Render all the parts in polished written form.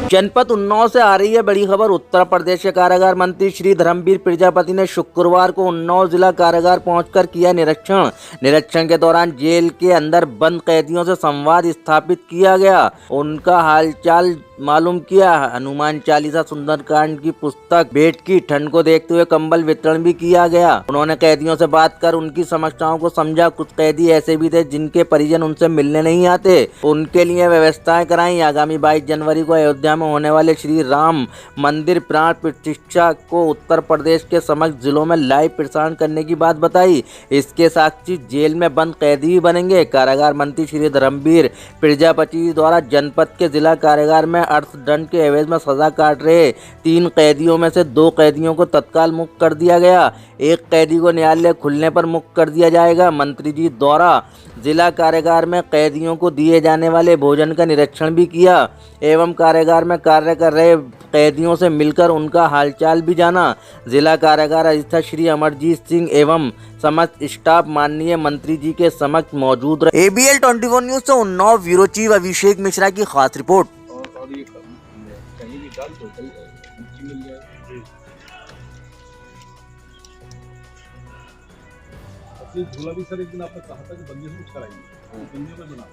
जनपद उन्नाव से आ रही है बड़ी खबर। उत्तर प्रदेश के कारागार मंत्री श्री धर्मवीर प्रजापति ने शुक्रवार को उन्नाव जिला कारागार पहुंचकर किया निरीक्षण के दौरान जेल के अंदर बंद कैदियों से संवाद स्थापित किया गया, उनका हालचाल मालूम किया। हनुमान चालीसा, सुंदरकांड की पुस्तक भेंट की, ठंड को देखते हुए कंबल वितरण भी किया गया। उन्होंने कैदियों से बात कर उनकी समस्याओं को समझा। कुछ कैदी ऐसे भी थे जिनके परिजन उनसे मिलने नहीं आते, उनके लिए व्यवस्थाएं कराई। आगामी 22 जनवरी को अयोध्या में होने वाले श्री राम मंदिर प्राण प्रतिष्ठा को उत्तर प्रदेश के समस्त जिलों में लाइव प्रसारण करने की बात बताई। इसके साक्षी जेल में बंद कैदी भी बनेंगे। कारागार मंत्री श्री धर्मवीर प्रजापति द्वारा जनपद के जिला कारागार में अर्थदंड के एवज में सजा काट रहे 3 कैदियों में से 2 कैदियों को तत्काल मुक्त कर दिया गया। एक कैदी को न्यायालय खुलने पर मुक्त कर दिया जाएगा। मंत्री जी द्वारा जिला कारागार में कैदियों को दिए जाने वाले भोजन का निरीक्षण भी किया एवं कारागार में कार्य कर रहे कैदियों से मिलकर उनका हालचाल भी जाना। जिला कारागार अधीक्षक श्री अमरजीत सिंह एवं समस्त स्टाफ माननीय मंत्री जी के समक्ष मौजूद रहे। ABL 24 न्यूज से उन्नाव ब्यूरो चीफ अभिषेक मिश्रा की खास रिपोर्ट। झूला भी सर एक दिन आपने कहा था कि बंदियों से कुछ कराएंगे, बंदियों में बना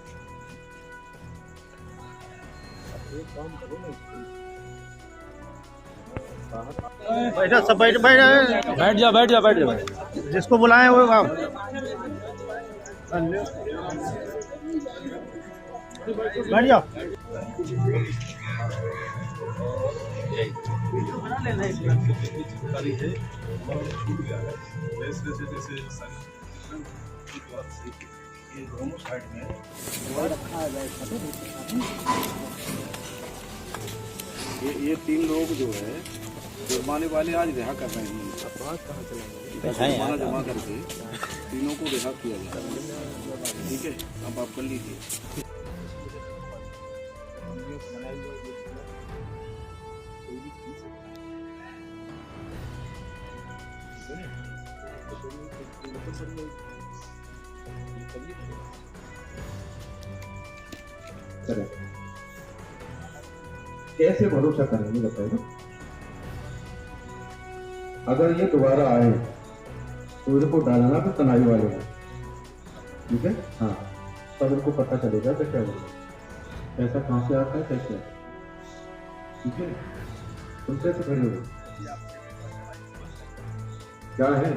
एक काम करो ना, बैठा सब बैठ जा जिसको बुलाए वो काम बैठ जाओ। दोनों साइड में ये 3 लोग जो है जुर्माने वाले आज रिहा कर रहे हैं। जुर्माना जमा करके तीनों को रिहा किया जाए। ठीक है, अब आप कर लीजिए। कैसे भरोसा करेंगे बताइए? अगर ये दोबारा आए तो इनको डालना भी तनाई वाले हैं, ठीक है? हाँ, तब इनको पता चलेगा कि क्या होगा, पैसा कहाँ से आता है, कैसे, ठीक है? तुम कैसे खड़े हो, क्या है?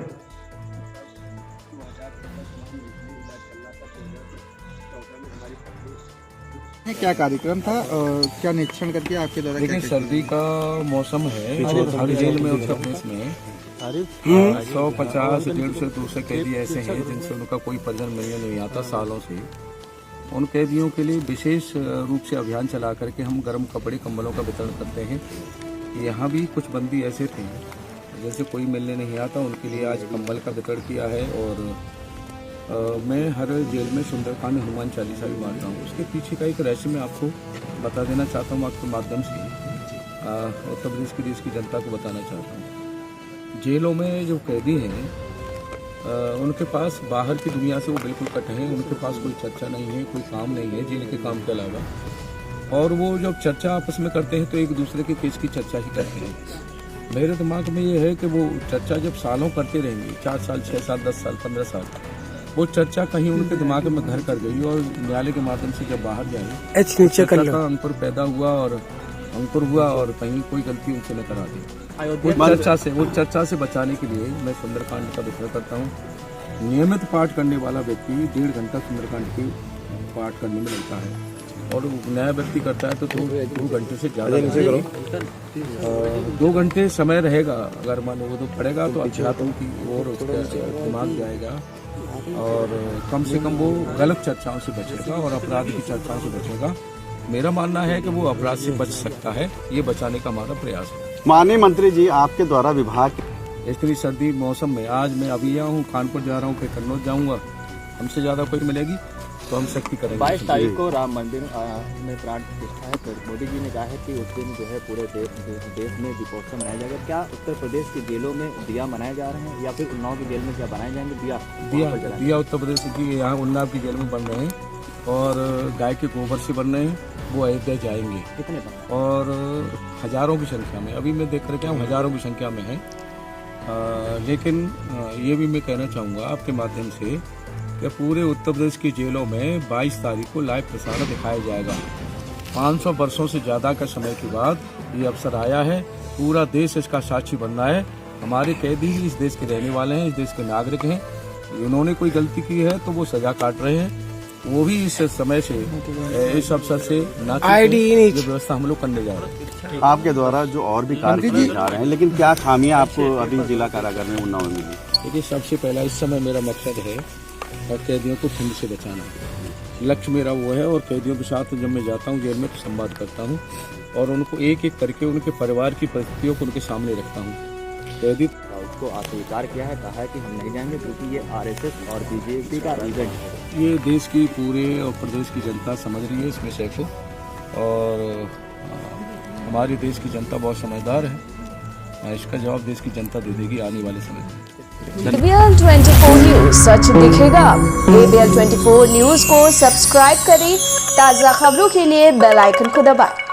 क्या कार्यक्रम था और क्या निरीक्षण करके आपके द्वारा? लेकिन सर्दी का मौसम है और हर जेल में उत्तर प्रदेश में 150, 150, 200 कैदी ऐसे हैं जिनसे उनका कोई परिजन मिलने नहीं आता सालों से। उन कैदियों के लिए विशेष रूप से अभियान चला करके हम गर्म कपड़े कंबलों का वितरण करते हैं। यहाँ भी कुछ बंदी ऐसे थे जैसे कोई मिलने नहीं आता, उनके लिए आज कंबल का वितरण किया है। और मैं हर जेल में सुंदरकांड, हनुमान चालीसा भी मारता हूँ। उसके पीछे का एक रहस्य मैं आपको बता देना चाहता हूँ, आपके माध्यम से उत्तर प्रदेश की देश की जनता को बताना चाहता हूँ। जेलों में जो कैदी हैं उनके पास बाहर की दुनिया से वो बिल्कुल कट हैं। उनके पास कोई चर्चा नहीं है, कोई काम नहीं है जेल के काम के अलावा। और वो जब चर्चा आपस में करते हैं तो एक दूसरे के केस की चर्चा ही करते हैं। मेरे दिमाग में ये है कि वो चर्चा जब सालों करते रहेंगे, 4 साल, 6 साल, 10 साल, 15 साल, वो चर्चा कहीं उनके दिमाग में घर कर गई और न्यायालय के माध्यम से जब बाहर जाए चर्चा का अंकुर पैदा हुआ और कहीं कोई गलती उनसे न करा दी। वो चर्चा से बचाने के लिए मैं सुंदरकांड का वितरण करता हूँ। नियमित पाठ करने वाला व्यक्ति 1.5 घंटा सुंदरकांड के पाठ करने में लगता है और नया व्यक्ति करता है तो 2 घंटे से ज़्यादा 2 घंटे समय रहेगा। अगर मान वो तो पढ़ेगा तो अध्यात्म की ओर उसका दिमाग जाएगा और कम से कम वो गलत चर्चाओं से बचेगा और अपराध की चर्चाओं से बचेगा। मेरा मानना है कि वो अपराध से बच सकता है, ये बचाने का हमारा प्रयास है। माननीय मंत्री जी, आपके द्वारा विभाग इतनी सर्दी मौसम में आज मैं अभी यहाँ हूँ, कानपुर जा रहा हूँ, फिर कन्नौज जाऊँगा। हमसे ज़्यादा कोई मिलेगी तो हम सख्ती करेंगे। 22 तारीख को राम मंदिर में प्राण प्रतिष्ठा है, तो मोदी जी ने कहा है कि उस दिन जो है पूरे देश में दीपोत्सव मनाया जाएगा। क्या उत्तर प्रदेश की जेलों में दिया मनाए जा रहे हैं या फिर उन्नाव की जेल में क्या बनाए जाएंगे दिया? दिया उत्तर प्रदेश की यहाँ उन्नाव की जेल में बन रहे हैं और गाय के गोबर से बन रहे हैं, वो अयोध्या जाएंगे कितने बंद? और हजारों की संख्या में, अभी मैं देख करके आऊँ हजारों की संख्या में है। लेकिन ये भी मैं कहना चाहूँगा आपके माध्यम से कि पूरे उत्तर प्रदेश की जेलों में 22 तारीख को लाइव प्रसारण दिखाया जाएगा। 500 वर्षों से ज़्यादा का समय के बाद ये अवसर आया है, पूरा देश इसका साक्षी बन रहा है। हमारे कैदी ही इस देश के रहने वाले हैं, इस देश के नागरिक हैं। उन्होंने कोई गलती की है तो वो सजा काट रहे हैं, वो भी इस समय से इस अवसर से ये व्यवस्था हम लोग करने जा रहे हैं। आपके द्वारा जो और भी कार्य किए जा रहे हैं, लेकिन क्या खामियां आपको अभी जिला कारागार में उन्नाव में मिली? देखिए, सबसे पहला इस समय मेरा मकसद है कैदियों को ठंड से बचाना, लक्ष्य मेरा वो है। और कैदियों के साथ जब मैं जाता हूँ जेल में तो संवाद करता हूँ और उनको एक एक करके उनके परिवार की परिस्थितियों को उनके सामने रखता हूँ। कैदी उसको अस्वीकार किया है, कहा है कि हम नहीं जाएंगे क्योंकि ये आरएसएस और बीजेपी का इवेंट है। ये देश की पूरे और प्रदेश की जनता समझ रही है इस विषय को, और हमारे देश की जनता बहुत समझदार है। इसका जवाब देश की जनता दे देगी आने वाले समय में। ABL 24 न्यूज, सच दिखेगा। ABL 24 न्यूज को सब्सक्राइब करें, ताज़ा खबरों के लिए बेल आइकन को दबाएं।